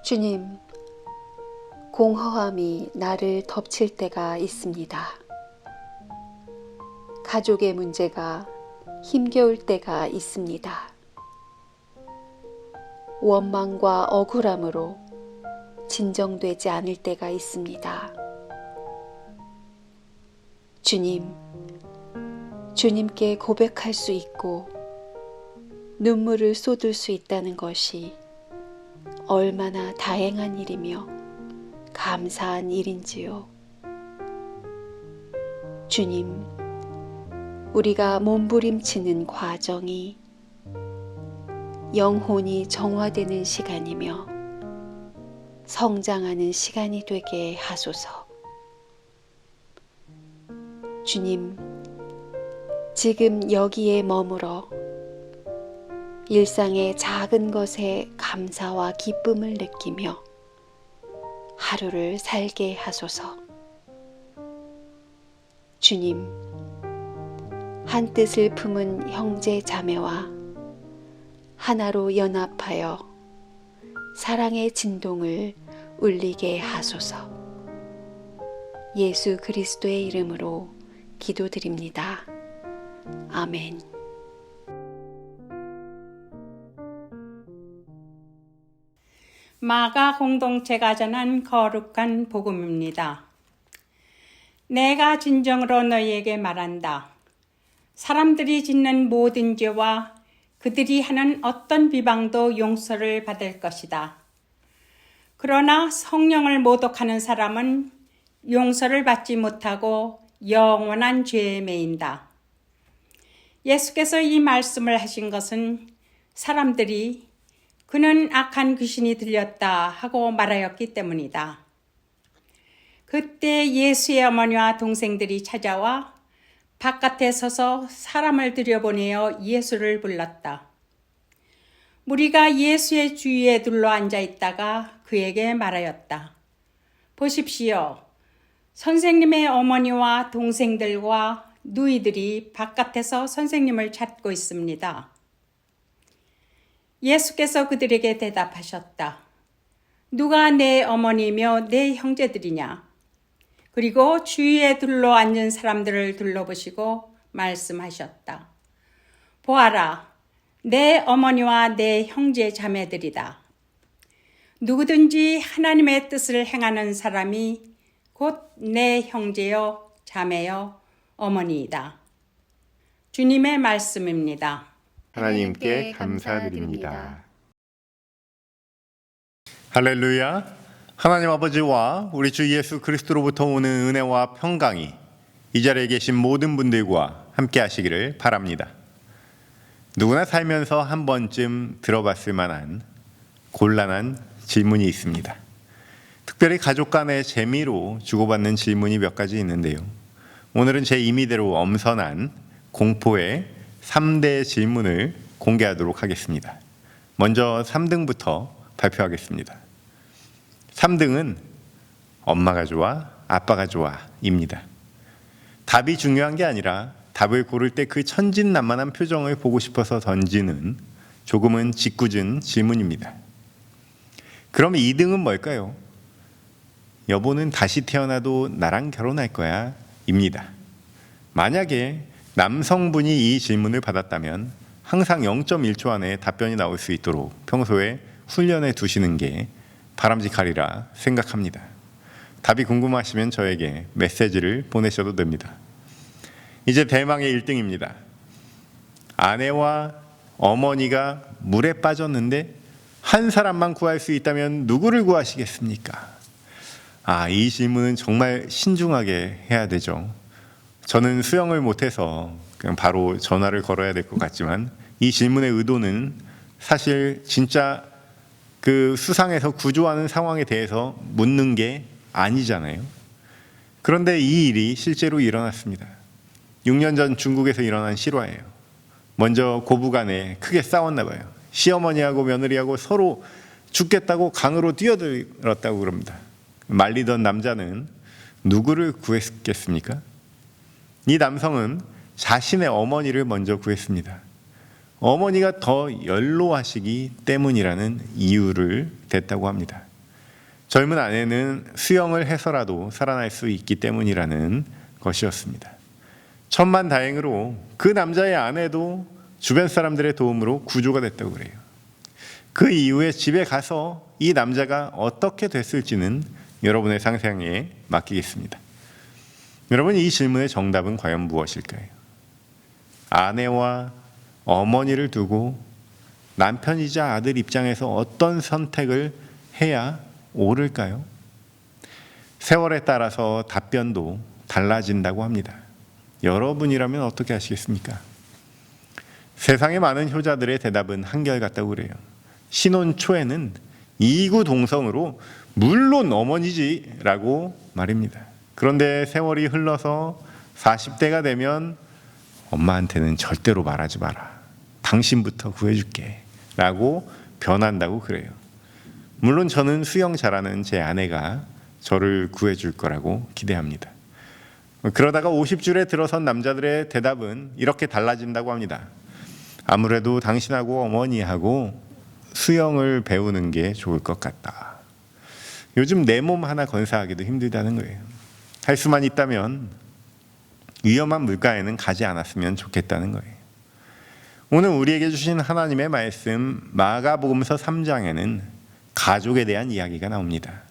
주님, 공허함이 나를 덮칠 때가 있습니다. 가족의 문제가 힘겨울 때가 있습니다. 원망과 억울함으로 진정되지 않을 때가 있습니다. 주님께 고백할 수 있고 눈물을 쏟을 수 있다는 것이 얼마나 다행한 일이며 감사한 일인지요. 주님, 우리가 몸부림치는 과정이 영혼이 정화되는 시간이며 성장하는 시간이 되게 하소서. 주님, 지금 여기에 머물어 일상의 작은 것에 감사와 기쁨을 느끼며 하루를 살게 하소서. 주님, 한 뜻을 품은 형제 자매와 하나로 연합하여 사랑의 진동을 울리게 하소서. 예수 그리스도의 이름으로 기도드립니다. 아멘. 마가 공동체가 전한 거룩한 복음입니다. 내가 진정으로 너희에게 말한다. 사람들이 짓는 모든 죄와 그들이 하는 어떤 비방도 용서를 받을 것이다. 그러나 성령을 모독하는 사람은 용서를 받지 못하고 영원한 죄에 매인다. 예수께서 이 말씀을 하신 것은 사람들이 그는 악한 귀신이 들렸다 하고 말하였기 때문이다. 그때 예수의 어머니와 동생들이 찾아와 바깥에 서서 사람을 들여보내어 예수를 불렀다. 무리가 예수의 주위에 둘러 앉아 있다가 그에게 말하였다. 보십시오. 선생님의 어머니와 동생들과 누이들이 바깥에서 선생님을 찾고 있습니다. 예수께서 그들에게 대답하셨다. 누가 내 어머니며 내 형제들이냐? 그리고 주위에 둘러 앉은 사람들을 둘러보시고 말씀하셨다. 보아라, 내 어머니와 내 형제 자매들이다. 누구든지 하나님의 뜻을 행하는 사람이 곧 내 형제요, 자매요, 어머니이다. 주님의 말씀입니다. 하나님께 감사드립니다. 할렐루야. 하나님 아버지와 우리 주 예수 그리스도로부터 오는 은혜와 평강이 이 자리에 계신 모든 분들과 함께 하시기를 바랍니다. 누구나 살면서 한 번쯤 들어봤을 만한 곤란한 질문이 있습니다. 특별히 가족 간의 재미로 주고받는 질문이 몇 가지 있는데요. 오늘은 제 임의대로 엄선한 공포의 3대 질문을 공개하도록 하겠습니다. 먼저 3등부터 발표하겠습니다. 3등은 엄마가 좋아, 아빠가 좋아입니다. 답이 중요한 게 아니라 답을 고를 때 그 천진난만한 표정을 보고 싶어서 던지는 조금은 짓궂은 질문입니다. 그럼 2등은 뭘까요? 여보는 다시 태어나도 나랑 결혼할 거야 입니다. 만약에 남성분이 이 질문을 받았다면 항상 0.1초 안에 답변이 나올 수 있도록 평소에 훈련해 두시는 게 바람직하리라 생각합니다. 답이 궁금하시면 저에게 메시지를 보내셔도 됩니다. 이제 대망의 1등입니다. 아내와 어머니가 물에 빠졌는데 한 사람만 구할 수 있다면 누구를 구하시겠습니까? 이 질문은 정말 신중하게 해야 되죠. 저는 수영을 못해서 그냥 바로 전화를 걸어야 될 것 같지만 이 질문의 의도는 사실 진짜 그 수상해서 구조하는 상황에 대해서 묻는 게 아니잖아요. 그런데 이 일이 실제로 일어났습니다. 6년 전 중국에서 일어난 실화예요. 먼저 고부간에 크게 싸웠나 봐요. 시어머니하고 며느리하고 서로 죽겠다고 강으로 뛰어들었다고 그럽니다. 말리던 남자는 누구를 구했겠습니까? 이 남성은 자신의 어머니를 먼저 구했습니다. 어머니가 더 연로하시기 때문이라는 이유를 댔다고 합니다. 젊은 아내는 수영을 해서라도 살아날 수 있기 때문이라는 것이었습니다. 천만다행으로 그 남자의 아내도 주변 사람들의 도움으로 구조가 됐다고 그래요. 그 이후에 집에 가서 이 남자가 어떻게 됐을지는 여러분의 상상에 맡기겠습니다. 여러분, 이 질문의 정답은 과연 무엇일까요? 아내와 어머니를 두고 남편이자 아들 입장에서 어떤 선택을 해야 옳을까요? 세월에 따라서 답변도 달라진다고 합니다. 여러분이라면 어떻게 하시겠습니까? 세상의 많은 효자들의 대답은 한결같다고 그래요. 신혼 초에는 이구동성으로 물론 어머니지 라고 말입니다. 그런데 세월이 흘러서 40대가 되면 엄마한테는 절대로 말하지 마라. 당신부터 구해줄게 라고 변한다고 그래요. 물론 저는 수영 잘하는 제 아내가 저를 구해줄 거라고 기대합니다. 그러다가 50줄에 들어선 남자들의 대답은 이렇게 달라진다고 합니다. 아무래도 당신하고 어머니하고 수영을 배우는 게 좋을 것 같다. 요즘 내 몸 하나 건사하기도 힘들다는 거예요. 할 수만 있다면 위험한 물가에는 가지 않았으면 좋겠다는 거예요. 오늘 우리에게 주신 하나님의 말씀 마가복음서 3장에는 가족에 대한 이야기가 나옵니다.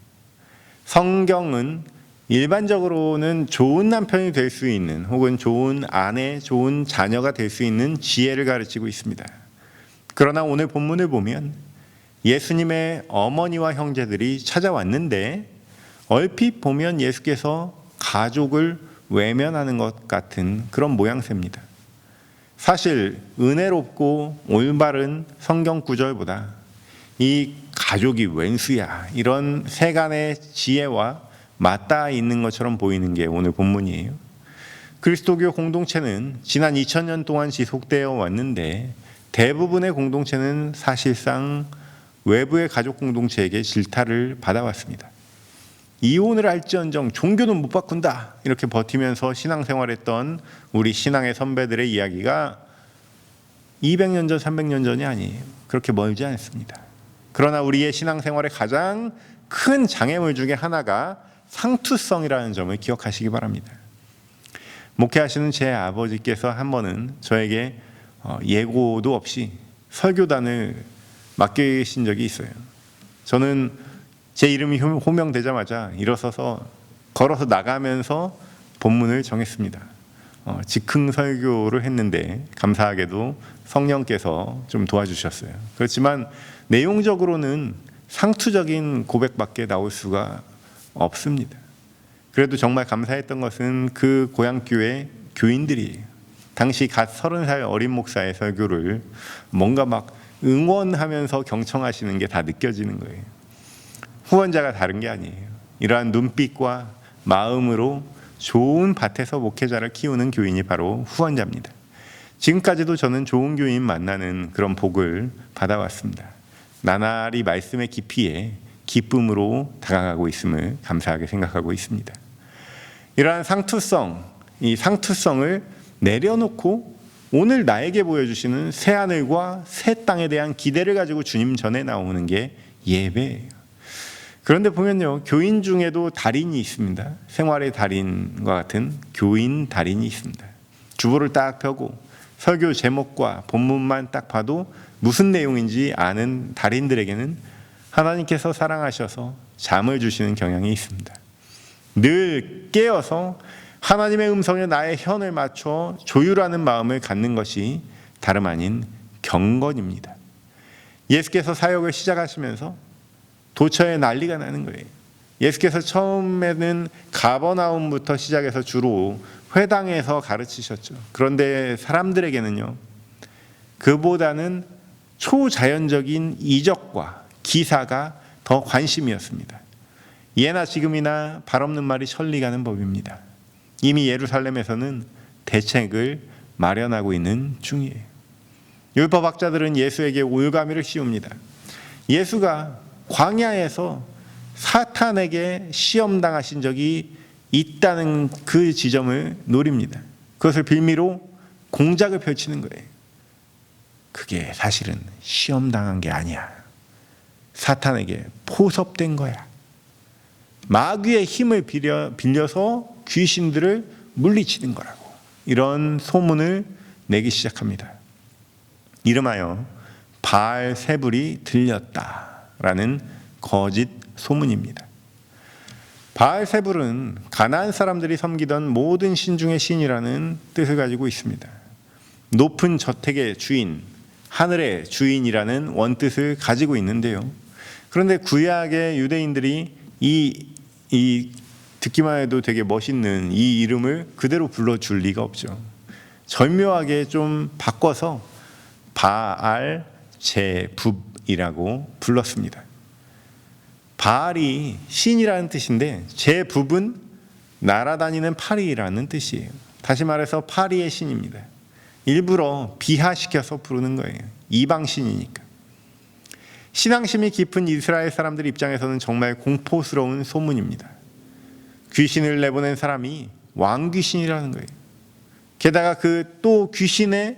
성경은 일반적으로는 좋은 남편이 될 수 있는 혹은 좋은 아내, 좋은 자녀가 될 수 있는 지혜를 가르치고 있습니다. 그러나 오늘 본문을 보면 예수님의 어머니와 형제들이 찾아왔는데 얼핏 보면 예수께서 가족을 외면하는 것 같은 그런 모양새입니다. 사실 은혜롭고 올바른 성경 구절보다 이 가족이 웬수야 이런 세간의 지혜와 맞닿아 있는 것처럼 보이는 게 오늘 본문이에요. 그리스도교 공동체는 지난 2000년 동안 지속되어 왔는데 대부분의 공동체는 사실상 외부의 가족 공동체에게 질타를 받아왔습니다. 이혼을 할지언정 종교는 못 바꾼다 이렇게 버티면서 신앙생활했던 우리 신앙의 선배들의 이야기가 200년 전, 300년 전이 아니에요. 그렇게 멀지 않습니다. 그러나 우리의 신앙생활의 가장 큰 장애물 중에 하나가 상투성이라는 점을 기억하시기 바랍니다. 목회하시는 제 아버지께서 한 번은 저에게 예고도 없이 설교단을 맡기신 적이 있어요. 저는 제 이름이 호명되자마자 일어서서 걸어서 나가면서 본문을 정했습니다. 즉흥 설교를 했는데 감사하게도 성령께서 좀 도와주셨어요. 그렇지만 내용적으로는 상투적인 고백밖에 나올 수가 없습니다. 그래도 정말 감사했던 것은 그 고향교회 교인들이에요. 당시 갓 30살 어린 목사의 설교를 뭔가 막 응원하면서 경청하시는 게 다 느껴지는 거예요. 후원자가 다른 게 아니에요. 이러한 눈빛과 마음으로 좋은 밭에서 목회자를 키우는 교인이 바로 후원자입니다. 지금까지도 저는 좋은 교인 만나는 그런 복을 받아왔습니다. 나날이 말씀의 깊이에 기쁨으로 다가가고 있음을 감사하게 생각하고 있습니다. 이러한 상투성, 이 상투성을 내려놓고 오늘 나에게 보여주시는 새하늘과 새 땅에 대한 기대를 가지고 주님 전에 나오는 게 예배예요. 그런데 보면요, 교인 중에도 달인이 있습니다. 생활의 달인과 같은 교인 달인이 있습니다. 주보를 딱 펴고 설교 제목과 본문만 딱 봐도 무슨 내용인지 아는 달인들에게는 하나님께서 사랑하셔서 잠을 주시는 경향이 있습니다. 늘 깨어서 하나님의 음성에 나의 현을 맞춰 조율하는 마음을 갖는 것이 다름 아닌 경건입니다. 예수께서 사역을 시작하시면서 도처에 난리가 나는 거예요. 예수께서 처음에는 가버나움부터 시작해서 주로 회당에서 가르치셨죠. 그런데 사람들에게는요, 그보다는 초자연적인 이적과 기사가 더 관심이었습니다. 예나 지금이나 발 없는 말이 천리 가는 법입니다. 이미 예루살렘에서는 대책을 마련하고 있는 중이에요. 율법학자들은 예수에게 올가미를 씌웁니다. 예수가 광야에서 사탄에게 시험당하신 적이 있다는 그 지점을 노립니다. 그것을 빌미로 공작을 펼치는 거예요. 그게 사실은 시험당한 게 아니야. 사탄에게 포섭된 거야. 마귀의 힘을 빌려서 귀신들을 물리치는 거라고, 이런 소문을 내기 시작합니다. 이름하여 바알세불이 들렸다라는 거짓 소문입니다. 바알세불은 가나안 사람들이 섬기던 모든 신 중의 신이라는 뜻을 가지고 있습니다. 높은 저택의 주인, 하늘의 주인이라는 원뜻을 가지고 있는데요. 그런데 구약의 유대인들이 이 듣기만 해도 되게 멋있는 이 이름을 그대로 불러줄 리가 없죠. 절묘하게 좀 바꿔서 바알제붑이라고 불렀습니다. 바알이 신이라는 뜻인데 제붑은 날아다니는 파리라는 뜻이에요. 다시 말해서 파리의 신입니다. 일부러 비하시켜서 부르는 거예요. 이방신이니까. 신앙심이 깊은 이스라엘 사람들 입장에서는 정말 공포스러운 소문입니다. 귀신을 내보낸 사람이 왕귀신이라는 거예요. 게다가 그 또 귀신의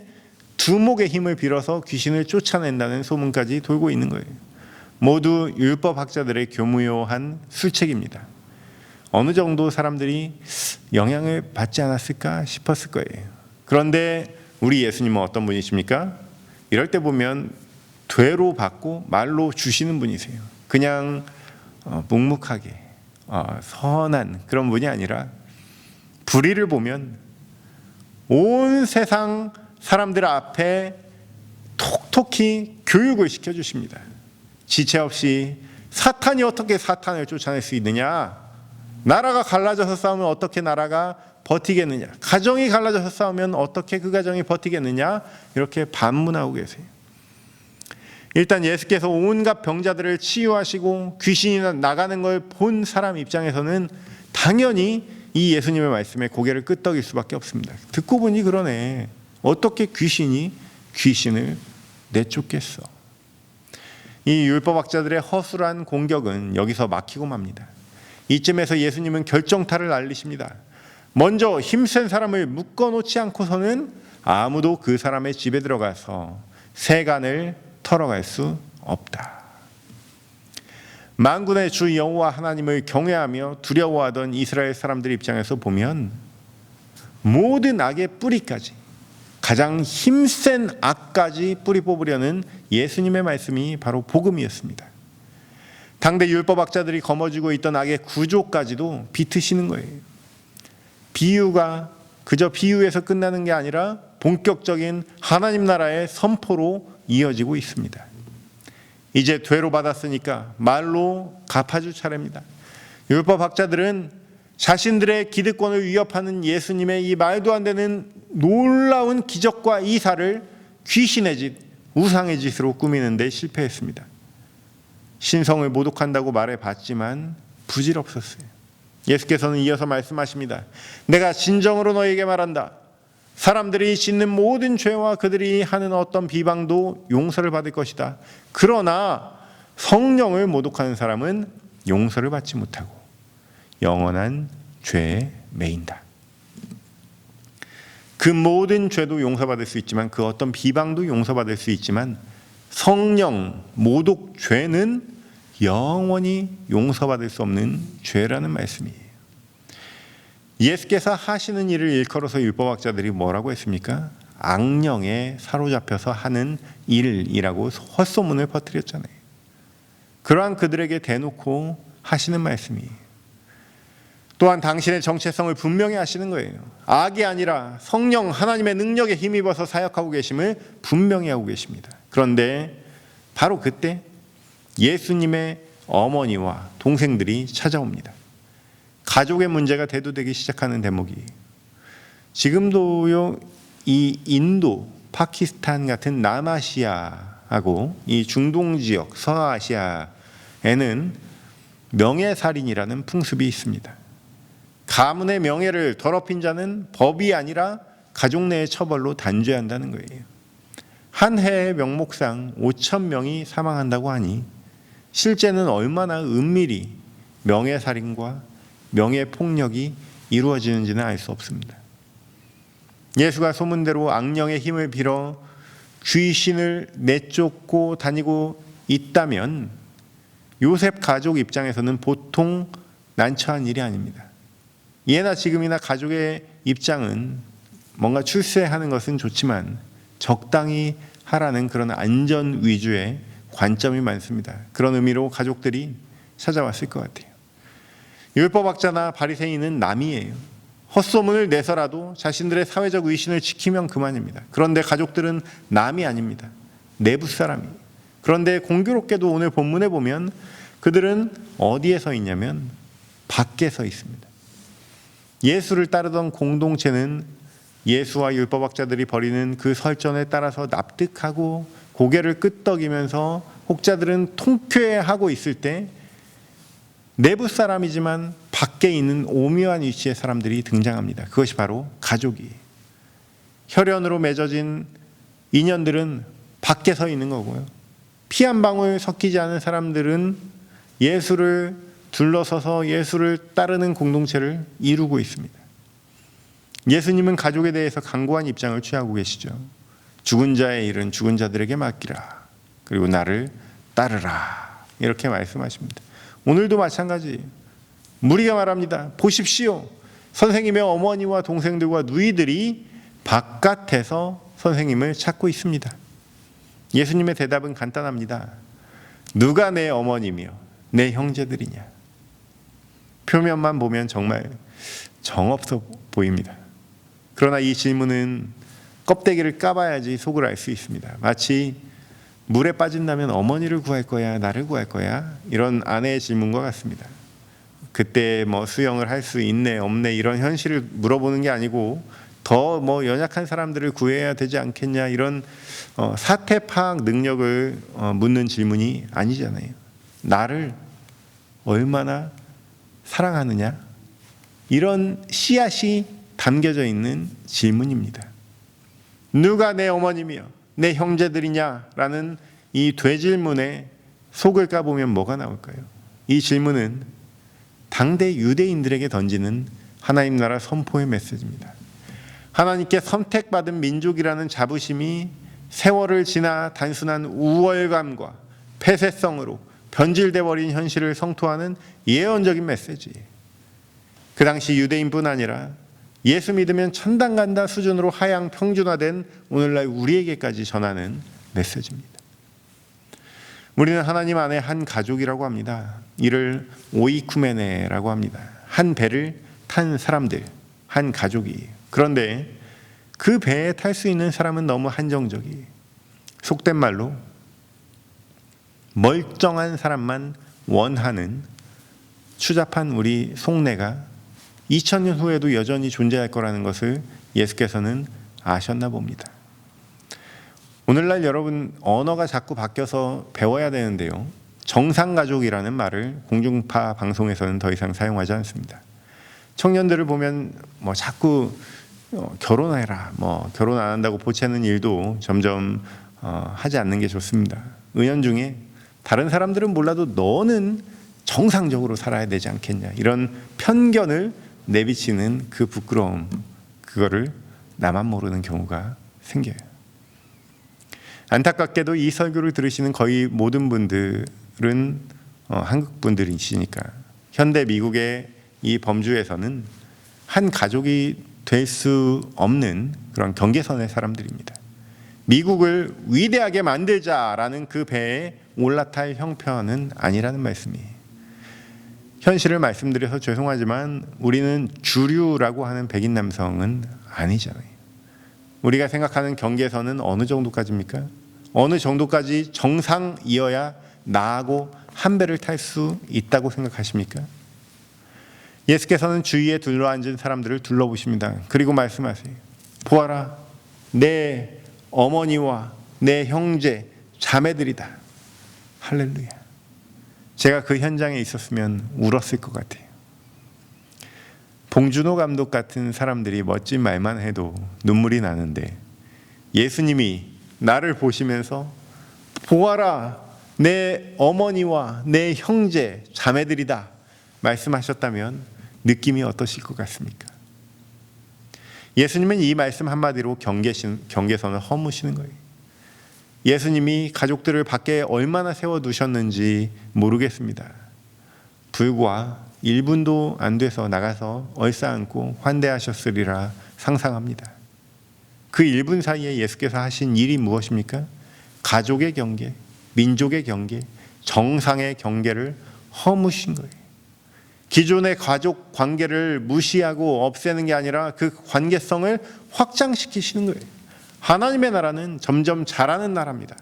두목의 힘을 빌어서 귀신을 쫓아낸다는 소문까지 돌고 있는 거예요. 모두 율법학자들의 교무요한 술책입니다. 어느 정도 사람들이 영향을 받지 않았을까 싶었을 거예요. 그런데 우리 예수님은 어떤 분이십니까? 이럴 때 보면 되로 받고 말로 주시는 분이세요. 그냥 묵묵하게 선한 그런 분이 아니라 불의를 보면 온 세상 사람들 앞에 톡톡히 교육을 시켜주십니다. 지체 없이 사탄이 어떻게 사탄을 쫓아낼 수 있느냐, 나라가 갈라져서 싸우면 어떻게 나라가 버티겠느냐, 가정이 갈라져서 싸우면 어떻게 그 가정이 버티겠느냐, 이렇게 반문하고 계세요. 일단 예수께서 온갖 병자들을 치유하시고 귀신이 나가는 걸 본 사람 입장에서는 당연히 이 예수님의 말씀에 고개를 끄덕일 수밖에 없습니다. 듣고 보니 그러네. 어떻게 귀신이 귀신을 내쫓겠어. 이 율법학자들의 허술한 공격은 여기서 막히고 맙니다. 이쯤에서 예수님은 결정타를 날리십니다. 먼저 힘센 사람을 묶어놓지 않고서는 아무도 그 사람의 집에 들어가서 세간을 털어갈 수 없다. 만군의 주 여호와 하나님을 경외하며 두려워하던 이스라엘 사람들 입장에서 보면 모든 악의 뿌리까지, 가장 힘센 악까지 뿌리 뽑으려는 예수님의 말씀이 바로 복음이었습니다. 당대 율법학자들이 거머쥐고 있던 악의 구조까지도 비트시는 거예요. 비유가 그저 비유에서 끝나는 게 아니라 본격적인 하나님 나라의 선포로 이어지고 있습니다. 이제 되로 받았으니까 말로 갚아줄 차례입니다. 율법학자들은 자신들의 기득권을 위협하는 예수님의 이 말도 안 되는 놀라운 기적과 이사를 귀신의 짓, 우상의 짓으로 꾸미는데 실패했습니다. 신성을 모독한다고 말해봤지만 부질없었어요. 예수께서는 이어서 말씀하십니다. 내가 진정으로 너에게 말한다. 사람들이 짓는 모든 죄와 그들이 하는 어떤 비방도 용서를 받을 것이다. 그러나 성령을 모독하는 사람은 용서를 받지 못하고 영원한 죄에 매인다. 그 모든 죄도 용서받을 수 있지만, 그 어떤 비방도 용서받을 수 있지만, 성령 모독 죄는 영원히 용서받을 수 없는 죄라는 말씀이에요. 예수께서 하시는 일을 일컬어서 율법학자들이 뭐라고 했습니까? 악령에 사로잡혀서 하는 일이라고 헛소문을 퍼뜨렸잖아요. 그러한 그들에게 대놓고 하시는 말씀이에요. 또한 당신의 정체성을 분명히 하시는 거예요. 악이 아니라 성령 하나님의 능력에 힘입어서 사역하고 계심을 분명히 하고 계십니다. 그런데 바로 그때 예수님의 어머니와 동생들이 찾아옵니다. 가족의 문제가 대두되기 시작하는 대목이에요. 지금도요, 이 인도, 파키스탄 같은 남아시아하고 이 중동 지역, 서아시아에는 명예살인이라는 풍습이 있습니다. 가문의 명예를 더럽힌 자는 법이 아니라 가족 내의 처벌로 단죄한다는 거예요. 한 해의 명목상 5,000명이 사망한다고 하니 실제는 얼마나 은밀히 명예살인과 명예폭력이 이루어지는지는 알 수 없습니다. 예수가 소문대로 악령의 힘을 빌어 귀신을 내쫓고 다니고 있다면 요셉 가족 입장에서는 보통 난처한 일이 아닙니다. 예나 지금이나 가족의 입장은 뭔가 출세하는 것은 좋지만 적당히 하라는 그런 안전 위주의 관점이 많습니다. 그런 의미로 가족들이 찾아왔을 것 같아요. 율법학자나 바리새인은 남이에요. 헛소문을 내서라도 자신들의 사회적 위신을 지키면 그만입니다. 그런데 가족들은 남이 아닙니다. 내부 사람이에요. 그런데 공교롭게도 오늘 본문에 보면 그들은 어디에 서 있냐면 밖에 서 있습니다. 예수를 따르던 공동체는 예수와 율법학자들이 벌이는 그 설전에 따라서 납득하고 고개를 끄덕이면서 혹자들은 통쾌해하고 있을 때 내부 사람이지만 밖에 있는 오묘한 위치의 사람들이 등장합니다. 그것이 바로 가족이에요. 혈연으로 맺어진 인연들은 밖에 서 있는 거고요. 피 한 방울 섞이지 않은 사람들은 예수를 둘러서서 예수를 따르는 공동체를 이루고 있습니다. 예수님은 가족에 대해서 강고한 입장을 취하고 계시죠. 죽은 자의 일은 죽은 자들에게 맡기라. 그리고 나를 따르라. 이렇게 말씀하십니다. 오늘도 마찬가지. 무리가 말합니다. 보십시오. 선생님의 어머니와 동생들과 누이들이 바깥에서 선생님을 찾고 있습니다. 예수님의 대답은 간단합니다. 누가 내 어머니며 내 형제들이냐. 표면만 보면 정말 정없어 보입니다. 그러나 이 질문은 껍데기를 까봐야지 속을 알 수 있습니다. 마치 물에 빠진다면 어머니를 구할 거야, 나를 구할 거야? 이런 아내의 질문과 같습니다. 그때 뭐 수영을 할 수 있네, 없네 이런 현실을 물어보는 게 아니고 더 뭐 연약한 사람들을 구해야 되지 않겠냐 이런 사태 파악 능력을 묻는 질문이 아니잖아요. 나를 얼마나 사랑하느냐? 이런 씨앗이 담겨져 있는 질문입니다. 누가 내 어머니며 내 형제들이냐라는 이 되질문에 속을 까보면 뭐가 나올까요? 이 질문은 당대 유대인들에게 던지는 하나님 나라 선포의 메시지입니다. 하나님께 선택받은 민족이라는 자부심이 세월을 지나 단순한 우월감과 폐쇄성으로 변질돼 버린 현실을 성토하는 예언적인 메시지예요. 그 당시 유대인뿐 아니라 예수 믿으면 천당 간다 수준으로 하향 평준화된 오늘날 우리에게까지 전하는 메시지입니다. 우리는 하나님 안에 한 가족이라고 합니다. 이를 오이쿠메네라고 합니다. 한 배를 탄 사람들, 한 가족이에요. 그런데 그 배에 탈 수 있는 사람은 너무 한정적이에요. 속된 말로 멀쩡한 사람만 원하는 추잡한 우리 속내가 2000년 후에도 여전히 존재할 거라는 것을 예수께서는 아셨나 봅니다. 오늘날 여러분 언어가 자꾸 바뀌어서 배워야 되는데요. 정상가족이라는 말을 공중파 방송에서는 더 이상 사용하지 않습니다. 청년들을 보면 뭐 자꾸 결혼해라, 뭐 결혼 안 한다고 보채는 일도 점점 하지 않는 게 좋습니다. 은연중에 다른 사람들은 몰라도 너는 정상적으로 살아야 되지 않겠냐 이런 편견을 내비치는 그 부끄러움, 그거를 나만 모르는 경우가 생겨요. 안타깝게도 이 설교를 들으시는 거의 모든 분들은 한국 분들이시니까 현대 미국의 이 범주에서는 한 가족이 될 수 없는 그런 경계선의 사람들입니다. 미국을 위대하게 만들자라는 그 배에 올라탈 형편은 아니라는 말씀이에요. 현실을 말씀드려서 죄송하지만 우리는 주류라고 하는 백인 남성은 아니잖아요. 우리가 생각하는 경계선은 어느 정도까지입니까? 어느 정도까지 정상이어야 나하고 한 배를 탈 수 있다고 생각하십니까? 예수께서는 주위에 둘러앉은 사람들을 둘러보십니다. 그리고 말씀하세요. 보아라, 내 어머니와 내 형제, 자매들이다. 할렐루야. 제가 그 현장에 있었으면 울었을 것 같아요. 봉준호 감독 같은 사람들이 멋진 말만 해도 눈물이 나는데 예수님이 나를 보시면서 보아라, 내 어머니와 내 형제, 자매들이다 말씀하셨다면 느낌이 어떠실 것 같습니까? 예수님은 이 말씀 한마디로 경계선을 허무시는 거예요. 예수님이 가족들을 밖에 얼마나 세워두셨는지 모르겠습니다. 불과 1분도 안 돼서 나가서 얼싸안고 환대하셨으리라 상상합니다. 그 1분 사이에 예수께서 하신 일이 무엇입니까? 가족의 경계, 민족의 경계, 정상의 경계를 허무신 거예요. 기존의 가족 관계를 무시하고 없애는 게 아니라 그 관계성을 확장시키시는 거예요. 하나님의 나라는 점점 자라는 나라입니다.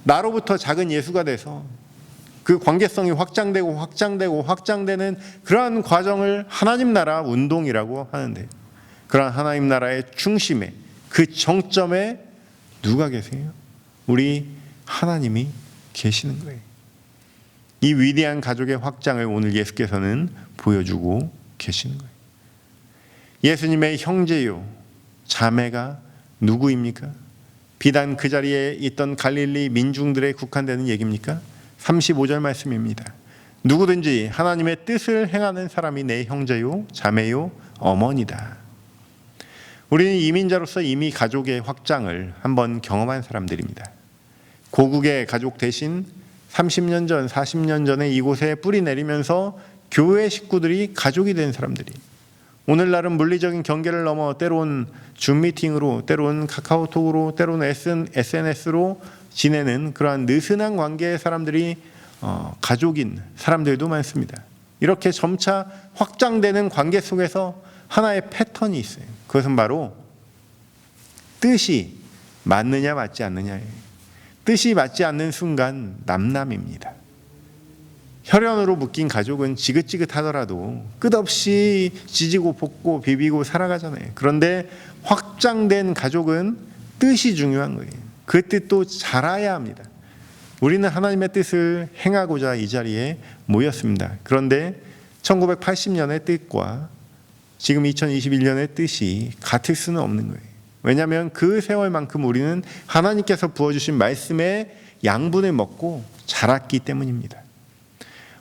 나로부터 작은 예수가 돼서 그 관계성이 확장되고 확장되는 그러한 과정을 하나님 나라 운동이라고 하는데, 그러한 하나님 나라의 중심에, 그 정점에 누가 계세요? 우리 하나님이 계시는 거예요. 이 위대한 가족의 확장을 오늘 예수께서는 보여주고 계시는 거예요. 예수님의 형제요 자매가 누구입니까? 비단 그 자리에 있던 갈릴리 민중들에 국한되는 얘기입니까? 35절 말씀입니다. 누구든지 하나님의 뜻을 행하는 사람이 내 형제요 자매요 어머니다. 우리는 이민자로서 이미 가족의 확장을 한번 경험한 사람들입니다. 고국의 가족 대신 30년 전, 40년 전에 이곳에 뿌리 내리면서 교회 식구들이 가족이 된 사람들이, 오늘날은 물리적인 경계를 넘어 때론 줌 미팅으로, 때론 카카오톡으로, 때론 SNS로 지내는 그러한 느슨한 관계의 사람들이 가족인 사람들도 많습니다. 이렇게 점차 확장되는 관계 속에서 하나의 패턴이 있어요. 그것은 바로 뜻이 맞느냐 맞지 않느냐예요. 뜻이 맞지 않는 순간 남남입니다. 혈연으로 묶인 가족은 지긋지긋하더라도 끝없이 지지고 볶고 비비고 살아가잖아요. 그런데 확장된 가족은 뜻이 중요한 거예요. 그 뜻도 잘아야 합니다. 우리는 하나님의 뜻을 행하고자 이 자리에 모였습니다. 그런데 1980년의 뜻과 지금 2021년의 뜻이 같을 수는 없는 거예요. 왜냐하면 그 세월만큼 우리는 하나님께서 부어주신 말씀의 양분을 먹고 자랐기 때문입니다.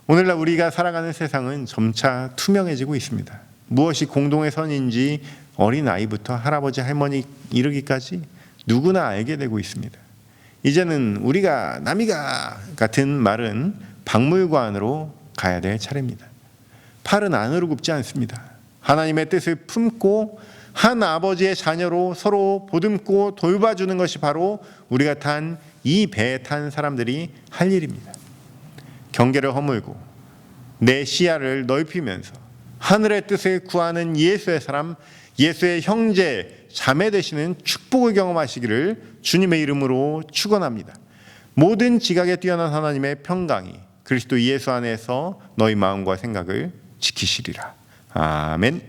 오늘날 우리가 살아가는 세상은 점차 투명해지고 있습니다. 무엇이 공동의 선인지 어린아이부터 할아버지 할머니 이르기까지 누구나 알게 되고 있습니다. 이제는 우리가 남이가 같은 말은 박물관으로 가야 될 차례입니다. 팔은 안으로 굽지 않습니다. 하나님의 뜻을 품고 한 아버지의 자녀로 서로 보듬고 돌봐주는 것이 바로 우리가 탄 이 배에 탄 사람들이 할 일입니다. 경계를 허물고 내 시야를 넓히면서 하늘의 뜻을 구하는 예수의 사람, 예수의 형제, 자매 되시는 축복을 경험하시기를 주님의 이름으로 축원합니다. 모든 지각에 뛰어난 하나님의 평강이 그리스도 예수 안에서 너희 마음과 생각을 지키시리라. 아멘.